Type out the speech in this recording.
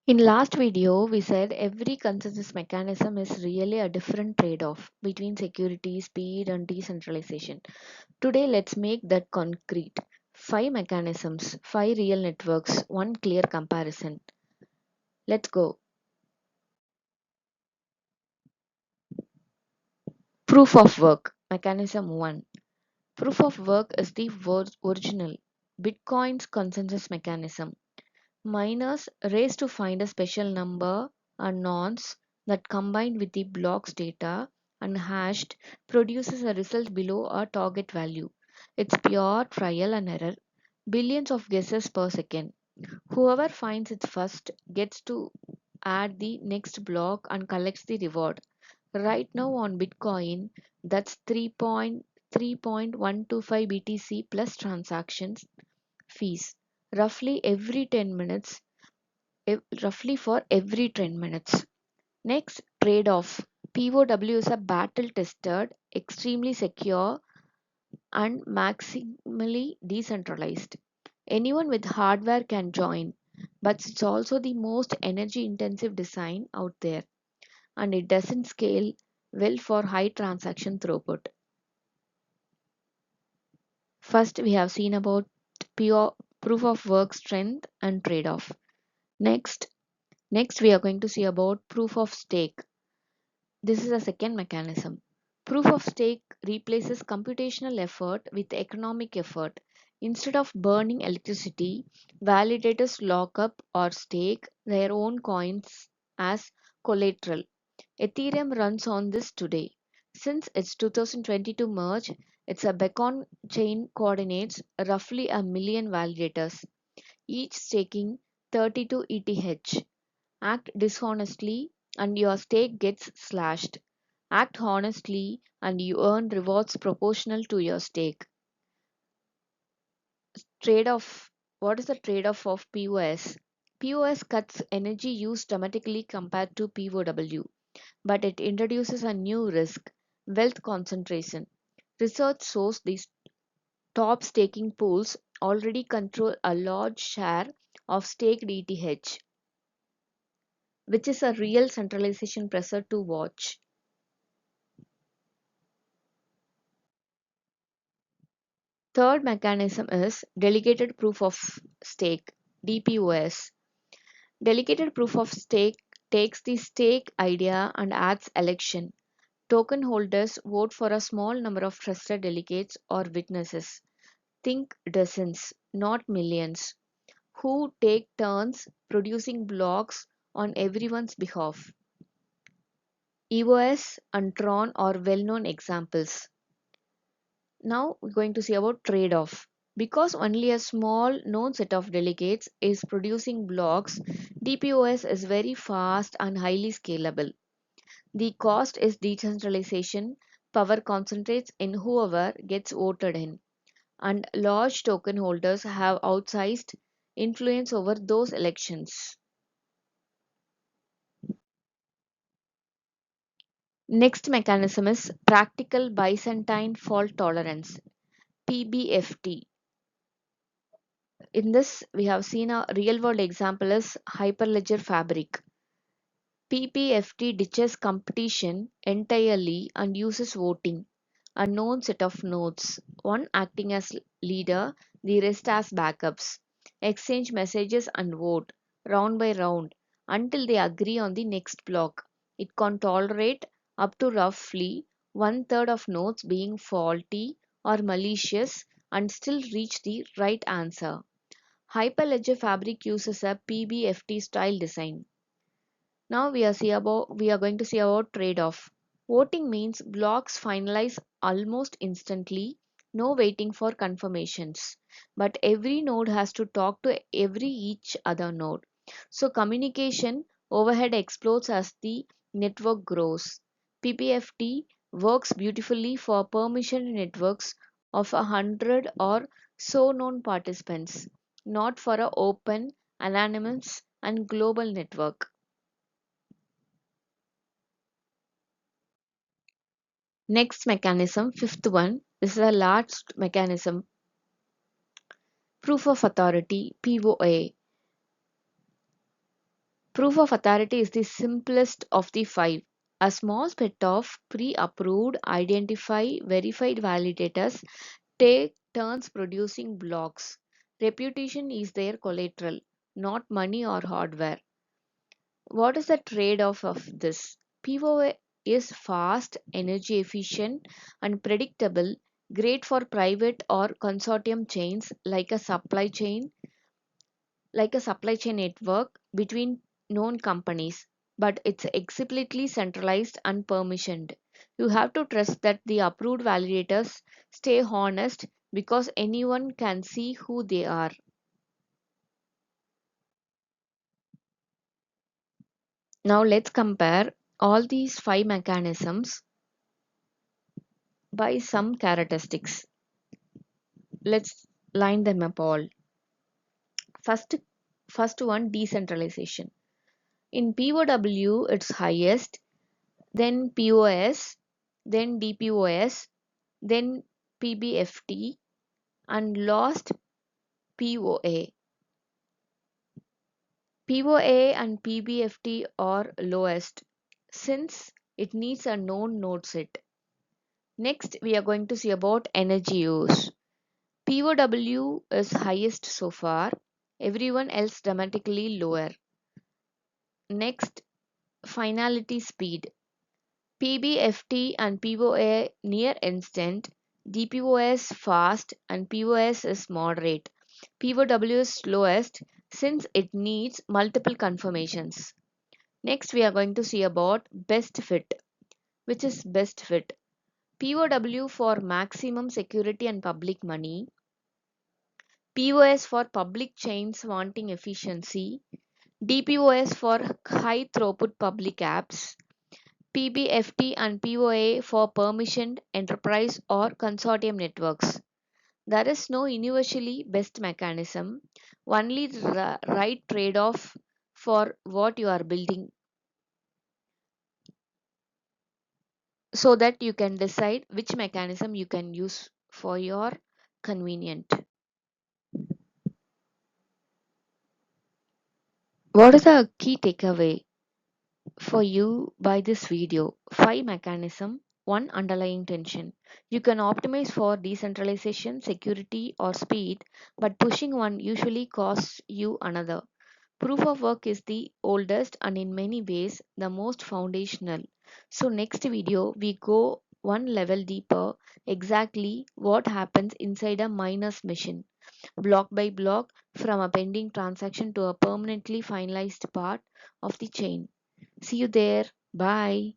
In last video, we said every consensus mechanism is really a different trade-off between security, speed, and decentralization. Today, let's make that concrete. 5 mechanisms, 5 real networks, one clear comparison. Let's go. Proof of work. Mechanism 1. Proof of work is the original Bitcoin's consensus mechanism. Miners race to find a special number and nonce that combined with the block's data and hashed produces a result below a target value. It's pure trial and error, billions of guesses per second. Whoever finds it first gets to add the next block and collects the reward. Right now on Bitcoin, that's 3.125 BTC plus transactions fees. Roughly every 10 minutes roughly for every 10 minutes. Next, trade off. POW is a battle tested, extremely secure, and maximally decentralized. Anyone with hardware can join, but it's also the most energy intensive design out there, and it doesn't scale well for high transaction throughput. First, we have seen about pure proof of work strength and trade off. Next, next we are going to see about proof of stake. This is a second mechanism. Proof of stake replaces computational effort with economic effort. Instead of burning electricity, validators lock up or stake their own coins as collateral. Ethereum runs on this today. Since its 2022 merge, its a beacon chain coordinates roughly a million validators, each staking 32 ETH. Act dishonestly and your stake gets slashed. Act honestly and you earn rewards proportional to your stake. Trade off. What is the trade off of POS? POS cuts energy use dramatically compared to POW, but it introduces a new risk, wealth concentration. Research shows these top staking pools already control a large share of staked ETH, which is a real centralization pressure to watch. Third mechanism is delegated proof of stake, DPoS. Delegated proof of stake takes the stake idea and adds election. Token holders vote for a small number of trusted delegates or witnesses. Think dozens, not millions, who take turns producing blocks on everyone's behalf. EOS and Tron are well known examples. Now we're going to see about trade-off. Because only a small known set of delegates is producing blocks, DPoS is very fast and highly scalable. The cost is decentralization, power concentrates in whoever gets voted in, and large token holders have outsized influence over those elections. Next mechanism is practical Byzantine fault tolerance, PBFT. In this, we have seen a real world example is Hyperledger Fabric. PPFT ditches competition entirely and uses voting, a known set of nodes, one acting as leader, the rest as backups. Exchange messages and vote, round by round, until they agree on the next block. It can tolerate up to roughly one third of nodes being faulty or malicious and still reach the right answer. Hyperledger Fabric uses a PBFT style design. Now we are going to see about trade-off. Voting means blocks finalize almost instantly, no waiting for confirmations. But every node has to talk to every each other node. So communication overhead explodes as the network grows. PPFT works beautifully for permission networks of 100 or so known participants, not for an open, anonymous, and global network. Next mechanism, fifth one, this is the last mechanism, proof of authority, POA. Proof of authority is the simplest of the five. A small set of pre-approved, identify, verified validators take turns producing blocks. Reputation is their collateral, not money or hardware. What is the trade-off of this? POA is fast, energy efficient, and predictable, great for private or consortium chains like a supply chain network between known companies, but it's explicitly centralized and permissioned. You have to trust that the approved validators stay honest because anyone can see who they are. Now let's compare all these five mechanisms by some characteristics. Let's line them up all. First, first one, decentralization. In POW, it's highest, then POS, then DPoS, then PBFT, and last POA. POA and PBFT are lowest since it needs a known node set. Next, we are going to see about energy use. POW is highest so far, everyone else dramatically lower. Next, finality speed. PBFT and POA near instant, DPoS fast, and POS is moderate. POW is slowest since it needs multiple confirmations. Next, we are going to see about best fit, which is best fit. POW for maximum security and public money, POS for public chains wanting efficiency, DPoS for high throughput public apps, PBFT and POA for permissioned enterprise or consortium networks. There is no universally best mechanism, only the right trade off for what you are building so that you can decide which mechanism you can use for your convenient. What is the key takeaway for you by this video? 5 mechanism, 1 underlying tension. You can optimize for decentralization, security or speed, but pushing one usually costs you another. Proof of work is the oldest and in many ways the most foundational. So next video we go one level deeper, exactly what happens inside a miner's machine, block by block, from a pending transaction to a permanently finalized part of the chain. See you there. Bye.